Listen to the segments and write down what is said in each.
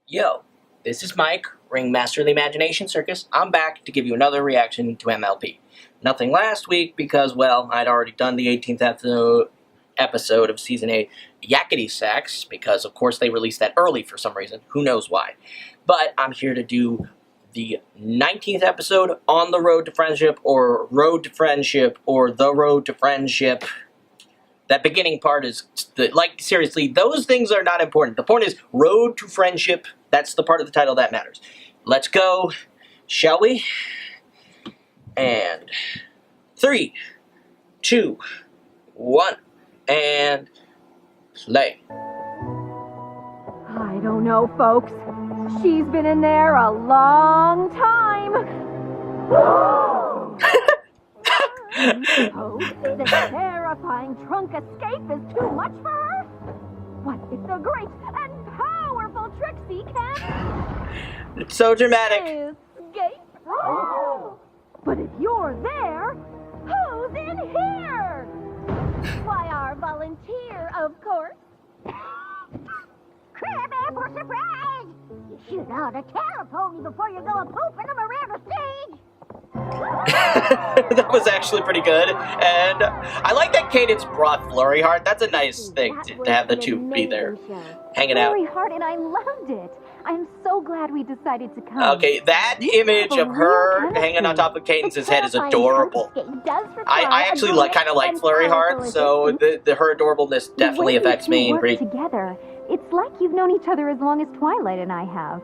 Yo, this is Mike, Ringmaster of the Imagination Circus. I'm back to give you another reaction to MLP. Nothing last week because, well, I'd already done the 18th episode of Season 8, Yakety Sax, because, of course, they released that early for some reason. Who knows why. But I'm here to do the 19th episode, On the Road to Friendship, or Road to Friendship, or The Road to Friendship. That beginning part is, seriously, those things are not important. The point is, Road to Friendship, that's the part of the title that matters. Let's go, shall we? And 3, 2, 1, and play. I don't know, folks. She's been in there a long time. Oh, the terrifying trunk escape is too much for her? What if the great and powerful Trixie can It's so dramatic. escape? But if you're there, who's in here? Why, our volunteer, of course. Crabby for surprise! You shoot out a terror pony before you go a-pooping them around the stage! That was actually pretty good. And I like that Cadence brought Flurry Heart. That's a nice thing to have the two be there, hanging out. Very hard, and I loved it. I'm so glad we decided to come. Okay, that image of her hanging on top of Cadence's head is adorable. I actually kind of like Flurry Heart, so her adorableness definitely affects me in great. Together, it's like you've known each other as long as Twilight and I have.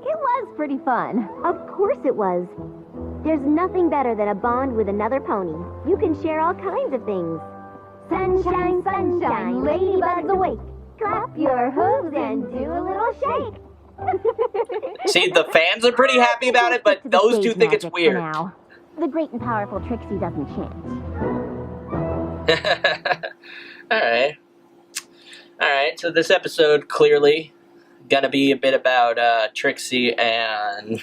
It was pretty fun. Of course it was. There's nothing better than a bond with another pony. You can share all kinds of things. Sunshine, sunshine, ladybugs awake. Clap your hooves and do a little shake. See, the fans are pretty happy about it, but those two think it's weird. Now. The great and powerful Trixie doesn't change. Alright, so this episode clearly gonna be a bit about Trixie and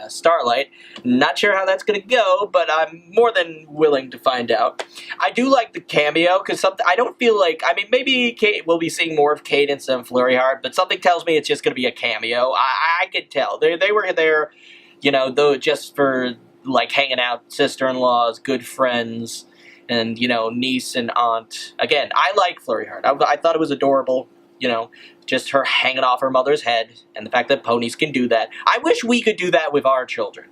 Starlight. Not sure how that's gonna go, but I'm more than willing to find out. I do like the cameo, because I don't feel like, I mean, maybe we'll be seeing more of Cadence and Flurry Heart, but something tells me it's just gonna be a cameo. I can tell. They were there, you know, though, just for, like, hanging out, sister-in-laws, good friends, and, you know, niece and aunt. Again, I like Flurry Heart. I thought it was adorable, you know, just her hanging off her mother's head, and the fact that ponies can do that. I wish we could do that with our children.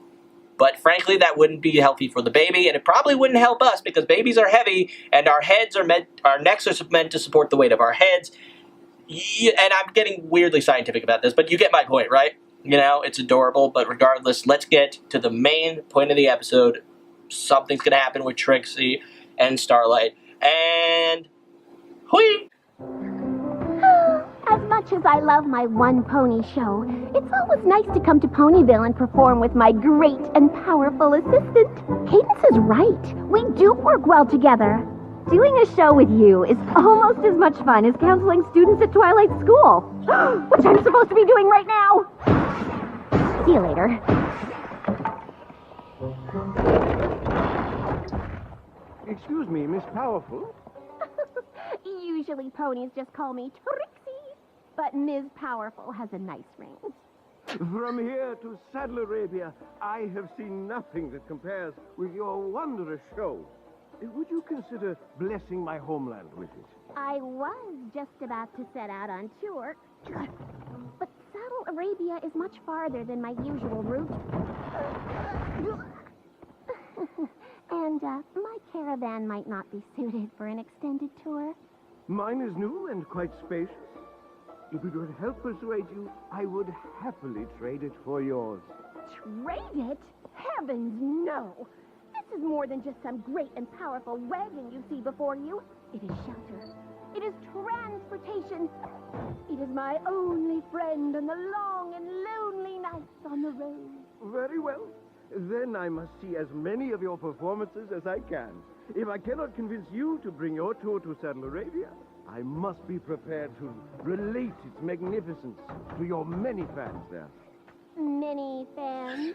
But frankly, that wouldn't be healthy for the baby, and it probably wouldn't help us, because babies are heavy, and our necks are meant to support the weight of our heads. And I'm getting weirdly scientific about this, but you get my point, right? You know, it's adorable, but regardless, let's get to the main point of the episode. Something's gonna happen with Trixie and Starlight, and hui! As much as I love my one pony show, it's always nice to come to Ponyville and perform with my great and powerful assistant. Cadence is right. We do work well together. Doing a show with you is almost as much fun as counseling students at Twilight School, which I'm supposed to be doing right now. See you later. Excuse me, Miss Powerful. Usually ponies just call me Trixie, but Ms. Powerful has a nice ring. From here to Saddle Arabia, I have seen nothing that compares with your wondrous show. Would you consider blessing my homeland with it? I was just about to set out on tour, but Saddle Arabia is much farther than my usual route. And my caravan might not be suited for an extended tour. Mine is new and quite spacious. If it would help persuade you, I would happily trade it for yours. Trade it? Heavens, no! This is more than just some great and powerful wagon you see before you. It is shelter. It is transportation. It is my only friend on the long and lonely nights on the road. Very well. Then I must see as many of your performances as I can. If I cannot convince you to bring your tour to Saddle Arabia, I must be prepared to relate its magnificence to your many fans there. Many fans.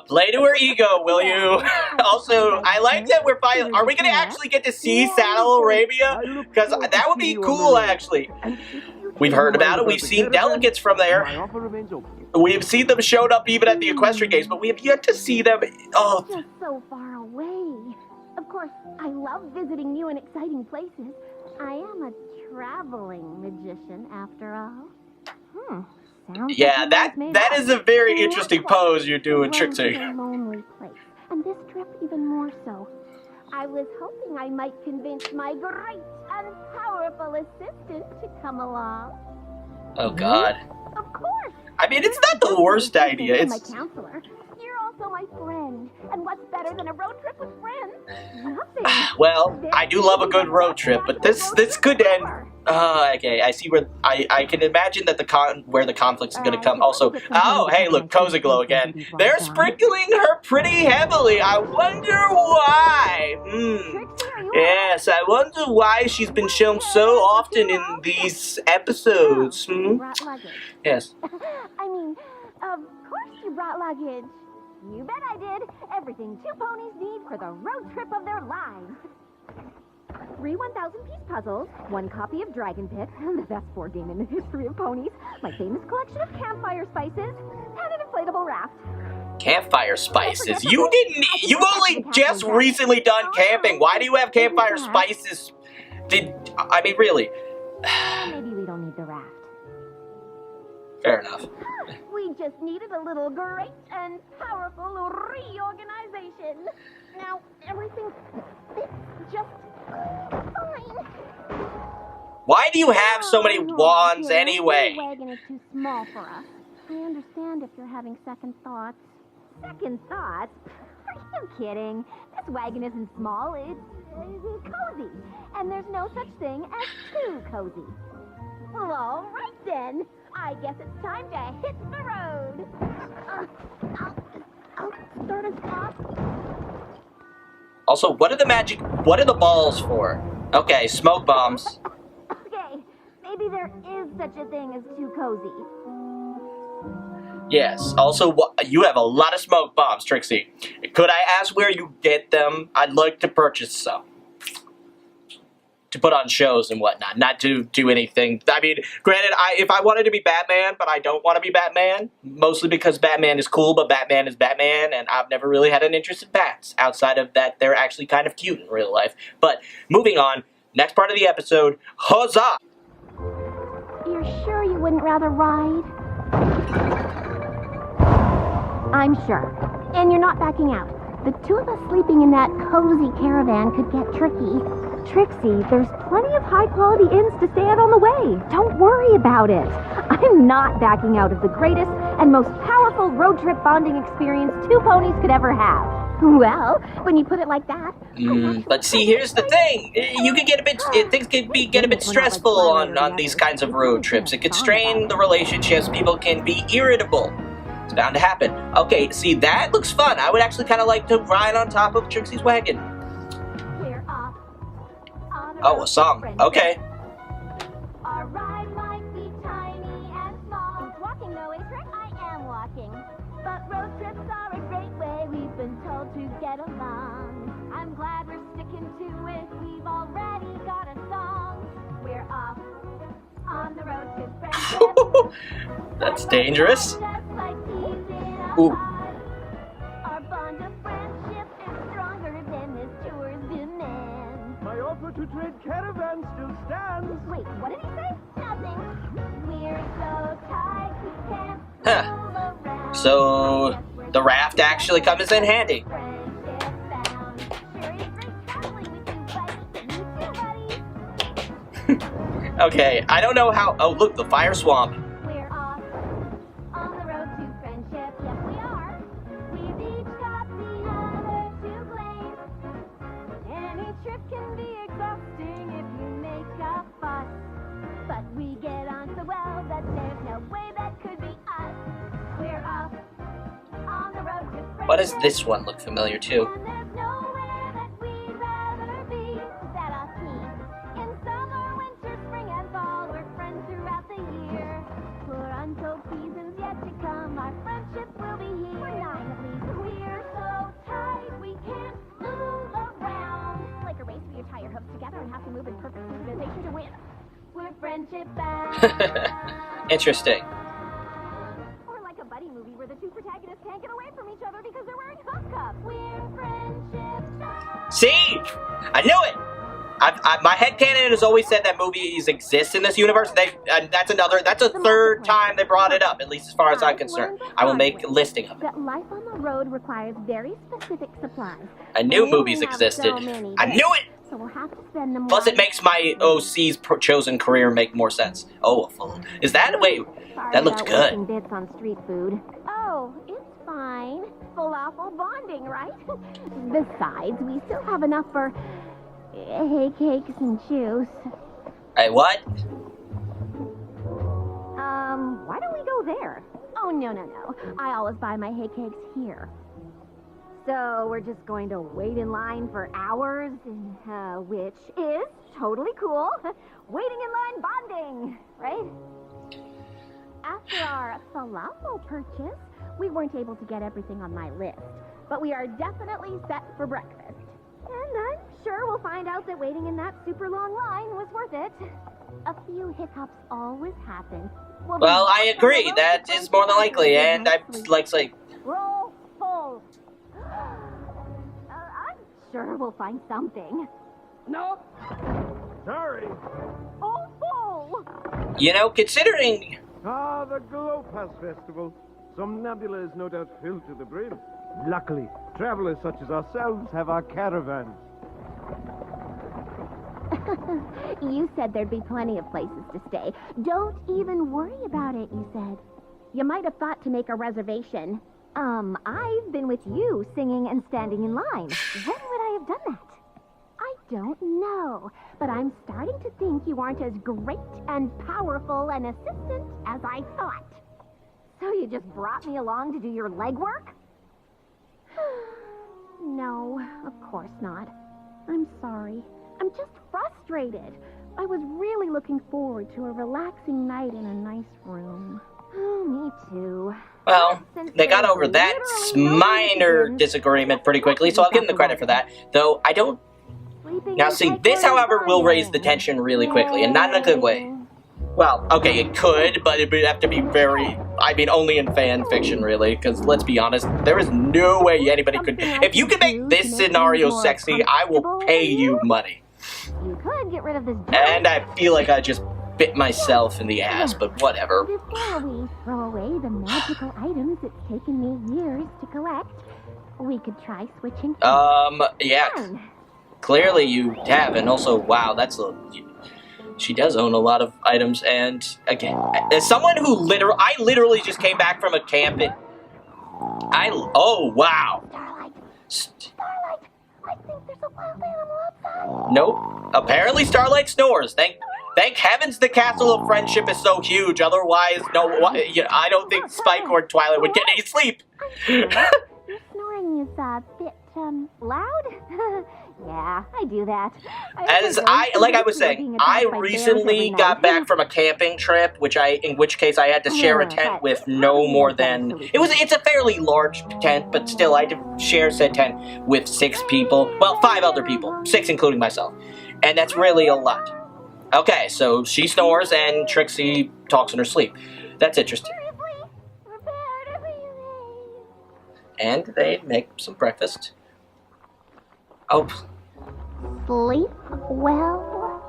Play to her ego, will you? Also, I like that we're finally... Are we going to actually get to see Saddle Arabia? Because that would be cool, actually. And if you We've heard about it. We've seen delegates from there. My offer remains open. We've seen them showed up even at the equestrian games, but we have yet to see them. Oh, Just so far away. Of course, I love visiting new and exciting places. I am a traveling magician, after all. Sounds yeah, like that you made that up. is a very Well, interesting likewise, pose you're doing, Rome's Trixie. a lonely place, and this trip even more so. I was hoping I might convince my great and powerful assistant to come along. Oh God. Of course. I mean, it's not the worst idea. You're It's my counselor. You're also my friend. And what's better than a road trip with friends? Nothing. well, I do love a good road trip, but this could end. Okay, I see where I can imagine that where the conflict's is gonna come. Also, oh hey, look, Cozy Glow again. They're sprinkling her pretty heavily. I wonder why. Yes, I wonder why she's been shown so often in these episodes. Brought luggage. Yes. I mean, of course you brought luggage. You bet I did. Everything two ponies need for the road trip of their lives. 3 1,000-piece puzzles, 1 copy of Dragon Pit, the best board game in the history of ponies, my famous collection of campfire spices, and an inflatable raft. Campfire spices. You've only just recently done camping. Why do you have campfire spices? I mean, really? Maybe we don't need the raft. Fair enough. We just needed a little great and powerful reorganization. Now, everything fits just fine. Why do you have so many wands anyway? The wagon is too small for us. I understand if you're having second thoughts. Second thoughts? Are you kidding? This wagon isn't small, it's cozy. And there's no such thing as too cozy. Well, all right then. I guess it's time to hit the road. I'll start us off. Also, what are the balls for? Okay, smoke bombs. Okay, maybe there is such a thing as too cozy. Yes. Also, you have a lot of smoke bombs, Trixie. Could I ask where you get them? I'd like to purchase some. To put on shows and whatnot, not to do anything. I mean, granted, if I wanted to be Batman, but I don't want to be Batman, mostly because Batman is cool, but Batman is Batman, and I've never really had an interest in bats. Outside of that, they're actually kind of cute in real life. But, moving on, next part of the episode, huzzah! You're sure you wouldn't rather ride? I'm sure. And you're not backing out. The two of us sleeping in that cozy caravan could get tricky. Trixie, there's plenty of high-quality inns to stay at on the way. Don't worry about it. I'm not backing out of the greatest and most powerful road trip bonding experience two ponies could ever have. Well, when you put it like that... But see, here's the thing. You can get things can get a bit stressful on these kinds of road trips. It could strain the relationships. People can be irritable. It's bound to happen. Okay, see, that looks fun. I would actually kind of like to ride on top of Trixie's wagon. Oh, a song. Okay. Our ride might be tiny and small. Walking no trick, I am walking. But road trips are a great way we've been told to get along. I'm glad we're sticking to it. We've already got a song. We're off on the road to friendship. That's dangerous. Just like easing Ooh. our bond of friendship is stronger than this tour's demand. My offer to trade caravans still stands. Wait, what did he say? Nothing. We're so tight we can't Huh. move around. So, the raft actually comes in handy. Friendship bound. Sure is great traveling with you, buddy. You too, buddy. Okay, I don't know how... Oh, look, the fire swamp. We're off on the road to friendship. Yes, we are. We've each got the other to blame. Any trip can be exhausting if you make a fuss. But we get on so well that there's no way that could be us. We're off on the road to friendship. Why does this one look familiar, too? And there's nowhere that we'd rather be. Is that us, me? In summer, winter, spring, and fall, we're friends throughout the year. For untold seasons yet to come, our friendship will be here. We're not at least. We're so tight, we can't move around. Like a race where you tie your hooves together and have to move in perfect synchronization to win. We're friends friendship bound. Interesting. Or like a buddy movie where the two protagonists can't get away from each other because they're wearing hookups. We're friendship bound. See? I knew it! My headcanon has always said that movies exist in this universe. That's a third time they brought it up, at least as far as I'm concerned. I will make a listing of it. That life on the road requires very specific supplies. I knew We movies only have existed. so many I knew it! So we'll have to spend them. Plus, it makes my OC's chosen career make more sense. Oh, is that? Wait, that looks good. Bits on street food. Oh, it's fine. Falafel bonding, right? Besides, we still have enough for hay cakes and juice. Hey, what? Why don't we go there? Oh, no. I always buy my hay cakes here. So we're just going to wait in line for hours, which is totally cool. Waiting in line bonding, right? After our falafel purchase, we weren't able to get everything on my list, but we are definitely set for breakfast. And I'm sure we'll find out that waiting in that super long line was worth it. A few hiccups always happen. Well, I agree. That is more than likely, and I'm like, roll full. I'm sure we'll find something. No. Sorry. Oh, full. you know, considering... Ah, the Glow Pass Festival. Some nebula is no doubt filled to the brim. Luckily, travelers such as ourselves have our caravans. You said there'd be plenty of places to stay. Don't even worry about it, you said. You might have thought to make a reservation. I've been with you singing and standing in line. When would I have done that? I don't know, but I'm starting to think you aren't as great and powerful an assistant as I thought. So you just brought me along to do your legwork? No, of course not. I'm sorry. I'm just frustrated. I was really looking forward to a relaxing night in a nice room. Oh, me too. Well, they got over that minor disagreement pretty quickly, so I'll give them the credit for that. Though, I don't... Now, see, this, however, will raise the tension really quickly, and not in a good way. Well, okay, it could, but it would have to be very... I mean, only in fan fiction, really, because let's be honest, there is no way anybody could... If you can make this scenario sexy, I will pay you money. You could get rid of this. And I feel like I just bit myself in the ass, but whatever. Before we throw away the magical items it's taken me years to collect, we could try switching. Yeah. Clearly you have, and also, wow, that's a... She does own a lot of items, and again, as someone who I literally just came back from a camp and... Oh, wow. Starlight, I think there's a wild animal outside. Nope. Apparently Starlight snores. Thank heavens the Castle of Friendship is so huge, otherwise, I don't think Spike or Twilight would get any sleep. Your snoring is a bit, loud? Yeah, I do that. Like I was saying, I recently got back from a camping trip, in which case I had to share a tent with no more than... It's a fairly large tent, but still I had to share said tent with 6 people. Well, 5 other people, 6 including myself. And that's really a lot. Okay, so she snores and Trixie talks in her sleep. That's interesting. And they make some breakfast. Oh. Sleep well?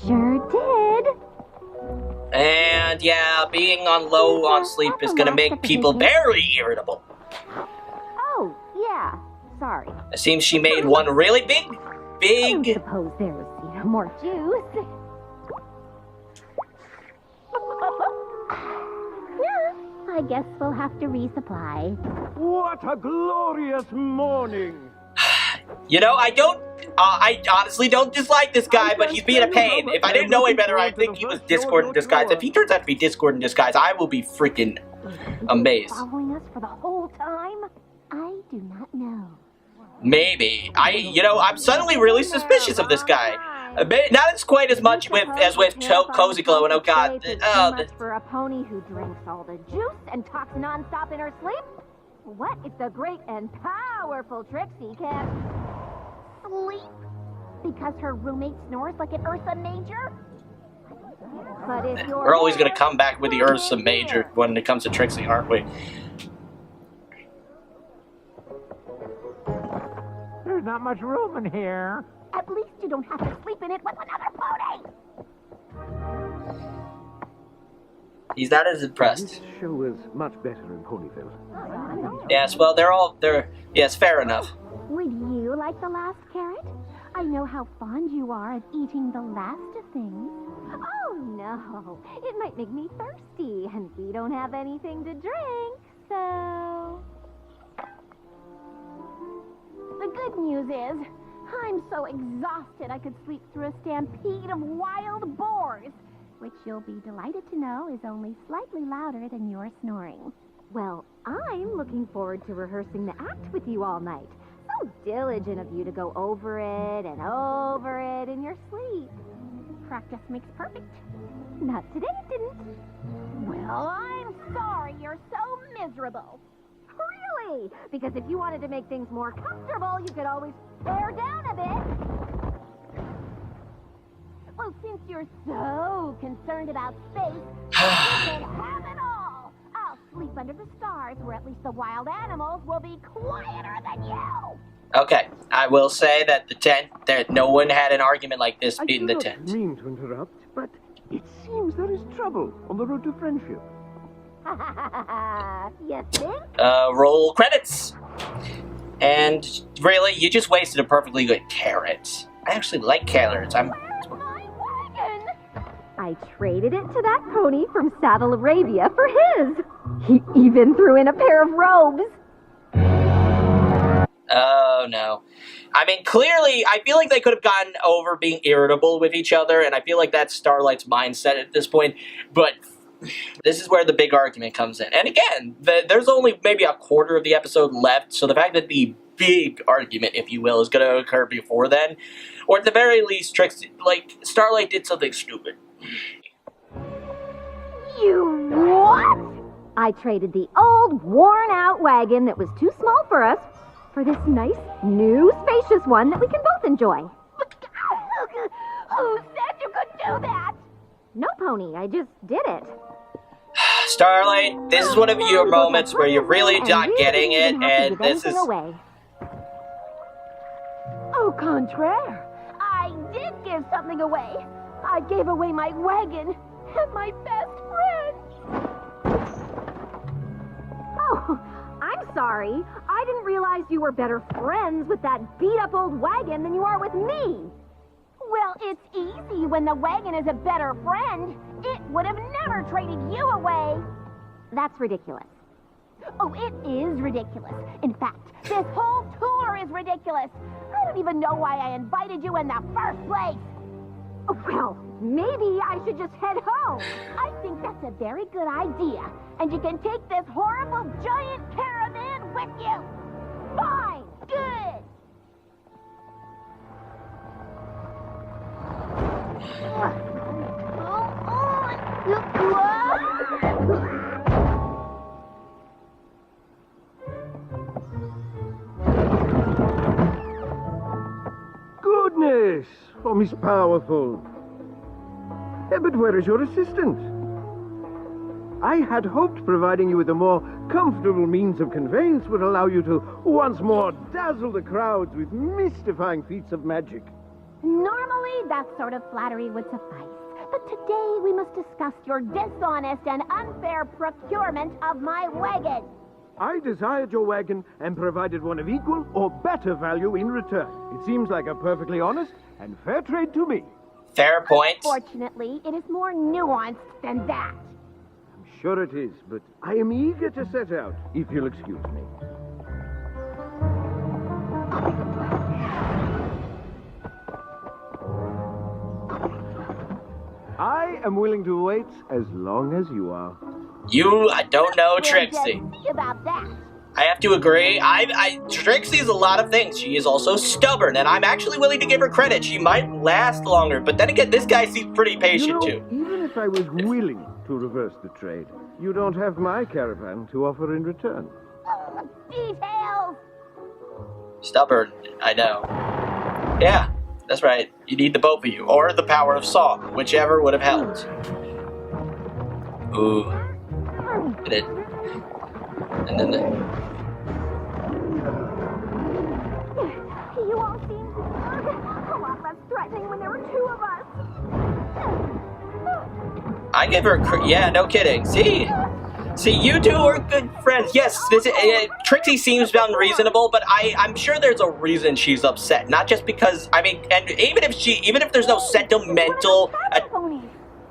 Sure did. And yeah, being low on sleep is gonna make people very irritable. Oh, yeah. Sorry. It seems she made one really big. I suppose there's, more juice. Yeah, I guess we'll have to resupply. What a glorious morning! I honestly don't dislike this guy, but he's being a pain. If I didn't know any better, I'd think he was Discord in disguise. If he turns out to be Discord in disguise, I will be freaking amazed. Following us for the whole time? I do not know. Maybe. I'm suddenly really suspicious of this guy. Not as quite as much as with Cozy Glow, and oh god. Much for a pony who drinks all the juice and talks non-stop in her sleep? What if the great and powerful Trixie can't sleep because her roommate snores like an Ursa Major? But if you're We're always there, gonna come back with the Ursa Major when it comes to Trixie, aren't we? There's not much room in here. At least you don't have to sleep in it with another pony. He's not as This impressed. show is much better in Ponyville. Yes, well, they're yes, fair enough. Would you like the last carrot? I know how fond you are of eating the last of things. Oh, no. It might make me thirsty, and we don't have anything to drink, so... The good news is, I'm so exhausted I could sleep through a stampede of wild boars, which you'll be delighted to know is only slightly louder than your snoring. Well, I'm looking forward to rehearsing the act with you all night. So diligent of you to go over it and over it in your sleep. Practice makes perfect. Not today, it didn't. Well, I'm sorry you're so miserable. Really? Because if you wanted to make things more comfortable, you could always pare down a bit. Well, since you're so concerned about space, you can have it all. I'll sleep under the stars where at least the wild animals will be quieter than you. Okay, I will say that the tent, that no one had an argument like this I in do the not tent. mean to interrupt, but it seems there is trouble on the road to friendship. You think? Roll credits. And really, you just wasted a perfectly good carrot. I actually like carrots. My wagon! I traded it to that pony from Saddle Arabia for his. He even threw in a pair of robes. Oh, no. I mean, clearly, I feel like they could have gotten over being irritable with each other, and I feel like that's Starlight's mindset at this point, but this is where the big argument comes in. And again, there's only maybe a quarter of the episode left, so the fact that the big argument, if you will, is going to occur before then, or at the very least, Starlight did something stupid. You what? I traded the old, worn-out wagon that was too small for us for this nice, new, spacious one that we can both enjoy. Who said you could do that? No, Pony, I just did it. Starlight, this is one of your moments where you're really not getting it, and this is... Away. Au contraire. I did give something away. I gave away my wagon and my best friend. Oh, I'm sorry. I didn't realize you were better friends with that beat-up old wagon than you are with me. Well, it's easy when the wagon is a better friend. It would have never traded you away. That's ridiculous. Oh, it is ridiculous. In fact, this whole tour is ridiculous. I don't even know why I invited you in the first place. Well, maybe I should just head home. I think that's a very good idea. And you can take this horrible giant caravan with you. Fine. Good. Goodness! Oh, Miss Powerful. But where is your assistant? I had hoped providing you with a more comfortable means of conveyance would allow you to once more dazzle the crowds with mystifying feats of magic. Normally, that sort of flattery would suffice. But today, we must discuss your dishonest and unfair procurement of my wagon. I desired your wagon and provided one of equal or better value in return. It seems like a perfectly honest and fair trade to me. Fair point. Fortunately, it is more nuanced than that. I'm sure it is, but I am eager to set out, if you'll excuse me. I am willing to wait as long as you are. I don't know We'll Trixie. just see about that. I have to agree. Trixie is a lot of things. She is also stubborn, and I'm actually willing to give her credit. She might last longer, but then again, this guy seems pretty patient, too. Even if I was willing to reverse the trade, you don't have my caravan to offer in return. Oh, details. Stubborn, I know. Yeah, that's right. You need the both of you, or the power of song, whichever would have helped. Ooh. Get it. And then You all seem a lot less threatening when there were two of us. I give her yeah, no kidding. See, you two are good friends. Yes, Trixie seems unreasonable, but I'm sure there's a reason she's upset. Not just because and even if there's no sentimental. Ponies.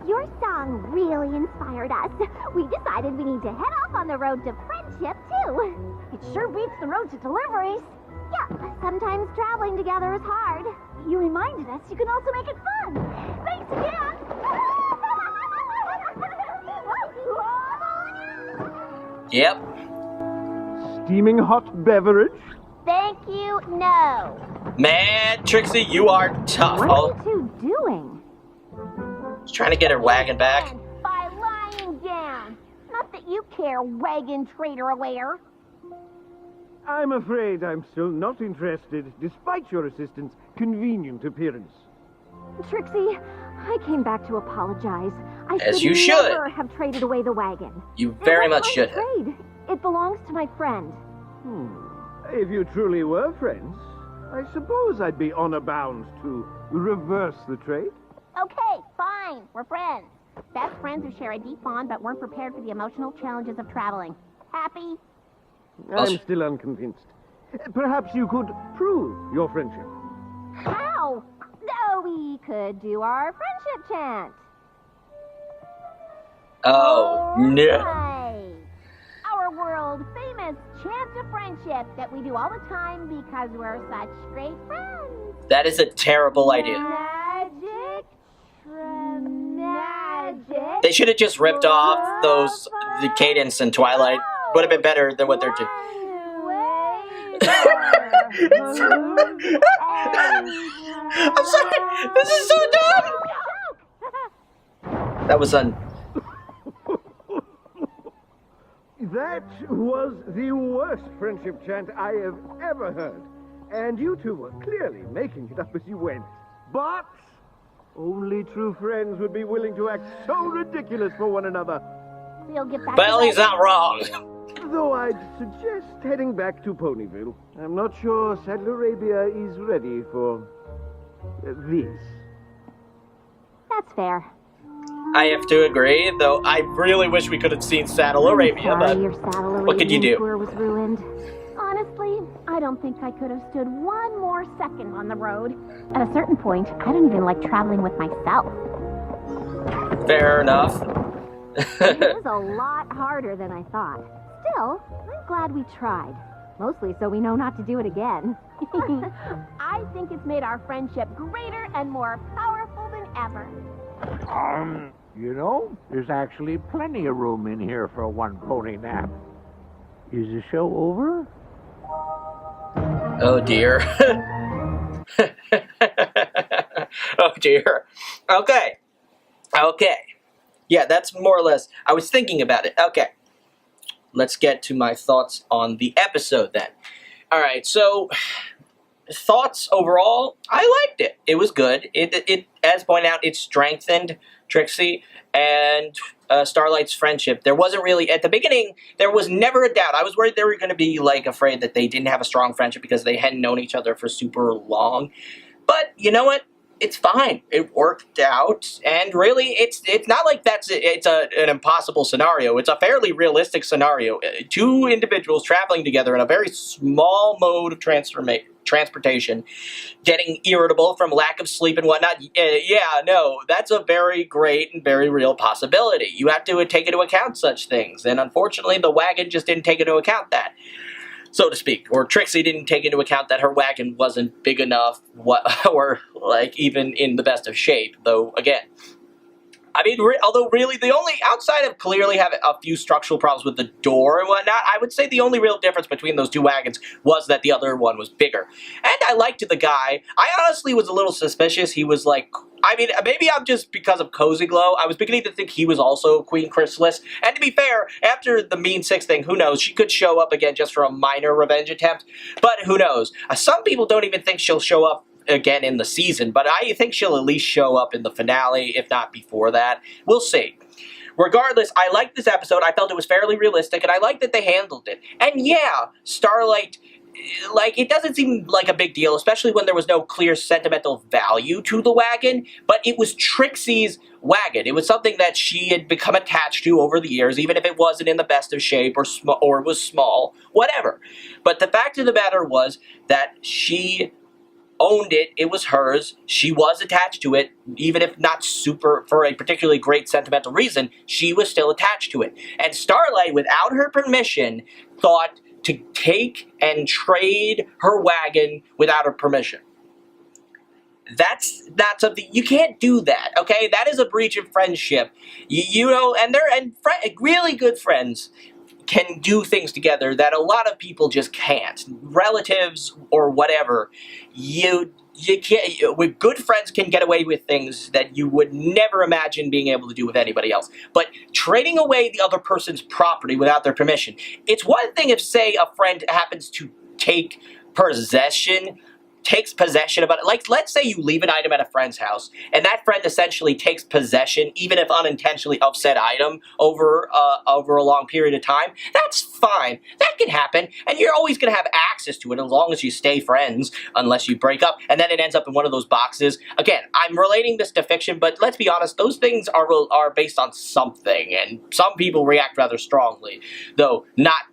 Your song really inspired us. We decided we need to head off on the road to friendship too. It sure beats the road to deliveries. Yeah, sometimes traveling together is hard. You reminded us you can also make it fun. Thanks again. Yep. Steaming hot beverage? Thank you, no. Man, Trixie, you are tough. What are you two doing? She's trying to get her wagon back. By lying down. Not that you care, wagon trader aware. I'm afraid I'm still not interested, despite your assistant's convenient appearance. Trixie, I came back to apologize. I As you should. never have traded away the wagon. You very It much was should my have. trade. It belongs to my friend. If you truly were friends, I suppose I'd be honor bound to reverse the trade. Okay, fine. We're friends. Best friends who share a deep bond but weren't prepared for the emotional challenges of traveling. Happy? I'm still unconvinced. Perhaps you could prove your friendship. How? Oh, we could do our friendship chant. Oh, no. Right. Our world famous chant of friendship that we do all the time because we're such great friends. That is a terrible idea. Magic, magic. They should have just ripped off the cadence in Twilight. Would have been better than what they're doing. I'm sorry. This is so dumb. That was That was the worst friendship chant I have ever heard. And you two were clearly making it up as you went. But only true friends would be willing to act so ridiculous for one another. We'll get back Well, to he's not wrong. Though I'd suggest heading back to Ponyville. I'm not sure Saddle Arabia is ready for this. That's fair. I have to agree, though I really wish we could have seen Saddle Arabia, Sorry, but your Saddle what could you Arabian do? tour was ruined. Honestly, I don't think I could have stood one more second on the road. At a certain point, I don't even like traveling with myself. Fair enough. It was a lot harder than I thought. Still, I'm glad we tried. Mostly so we know not to do it again. I think it's made our friendship greater and more powerful than ever. You know, there's actually plenty of room in here for one pony nap. Is the show over? Oh dear. Oh dear. Okay. Yeah, that's more or less. I was thinking about it. Okay. Let's get to my thoughts on the episode then. Alright, so thoughts overall, I liked it. It was good. It as pointed out, it strengthened Trixie and Starlight's friendship. There wasn't really, at the beginning, there was never a doubt. I was worried they were going to be, afraid that they didn't have a strong friendship because they hadn't known each other for super long. But, you know what? It's fine. It worked out, and really, it's not like it's an impossible scenario. It's a fairly realistic scenario. Two individuals traveling together in a very small mode of transportation, getting irritable from lack of sleep and whatnot. Yeah, no, that's a very great and very real possibility. You have to take into account such things, and unfortunately, the wagon just didn't take into account that, so to speak, or Trixie didn't take into account that her wagon wasn't big enough, or even in the best of shape. Though again, I mean, although really the only outside of clearly having a few structural problems with the door and whatnot, I would say the only real difference between those two wagons was that the other one was bigger. And I liked the guy. I honestly was a little suspicious. He was maybe I'm just because of Cozy Glow, I was beginning to think he was also Queen Chrysalis. And to be fair, after the Mean Six thing, who knows? She could show up again just for a minor revenge attempt. But who knows? Some people don't even think she'll show up again in the season, but I think she'll at least show up in the finale, if not before that. We'll see. Regardless, I liked this episode. I felt it was fairly realistic, and I liked that they handled it. And yeah, Starlight, like, it doesn't seem like a big deal, especially when there was no clear sentimental value to the wagon, but it was Trixie's wagon. It was something that she had become attached to over the years, even if it wasn't in the best of shape or was small, whatever. But the fact of the matter was that she owned it. It was hers. She was attached to it, even if not super for a particularly great sentimental reason. She was still attached to it. And Starlight, without her permission, thought to take and trade her wagon without her permission. That's not something, you can't do that, okay? That is a breach of friendship. You know, and really good friends can do things together that a lot of people just can't. Relatives or whatever, you can't. With good friends can get away with things that you would never imagine being able to do with anybody else. But trading away the other person's property without their permission, it's one thing if, say, a friend happens to takes possession of it. Like, let's say you leave an item at a friend's house, and that friend essentially takes possession, even if unintentionally, of said item over a long period of time. That's fine. That can happen, and you're always going to have access to it as long as you stay friends, unless you break up, and then it ends up in one of those boxes. Again, I'm relating this to fiction, but let's be honest, those things are based on something, and some people react rather strongly, though not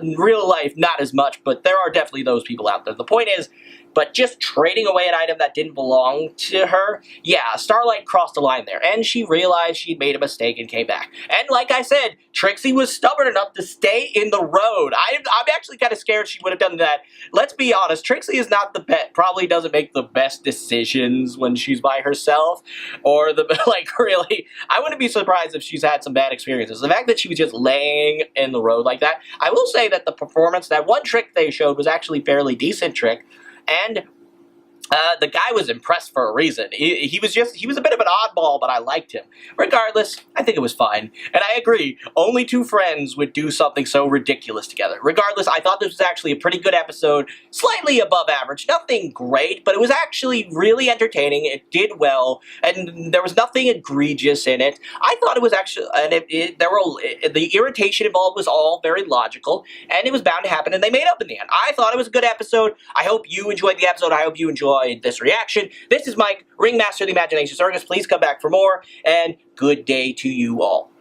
in real life, not as much, but there are definitely those people out there. The point is, but just trading away an item that didn't belong to her, yeah, Starlight crossed the line there, and she realized she'd made a mistake and came back. And like I said, Trixie was stubborn enough to stay in the road. I'm actually kind of scared she would have done that. Let's be honest, Trixie is not the pet, probably doesn't make the best decisions when she's by herself, or really, I wouldn't be surprised if she's had some bad experiences. The fact that she was just laying in the road like that, I will say that the performance, that one trick they showed was actually a fairly decent trick. And the guy was impressed for a reason. He was a bit of an oddball, but I liked him. Regardless, I think it was fine. And I agree, only two friends would do something so ridiculous together. Regardless, I thought this was actually a pretty good episode, slightly above average, nothing great, but it was actually really entertaining. It did well, and there was nothing egregious in it. I thought it was actually, and the irritation involved was all very logical, and it was bound to happen, and they made up in the end. I thought it was a good episode. I hope you enjoyed the episode. I hope you enjoyed this reaction. This is Mike, Ringmaster of the Imagination Circus. Please come back for more, and good day to you all.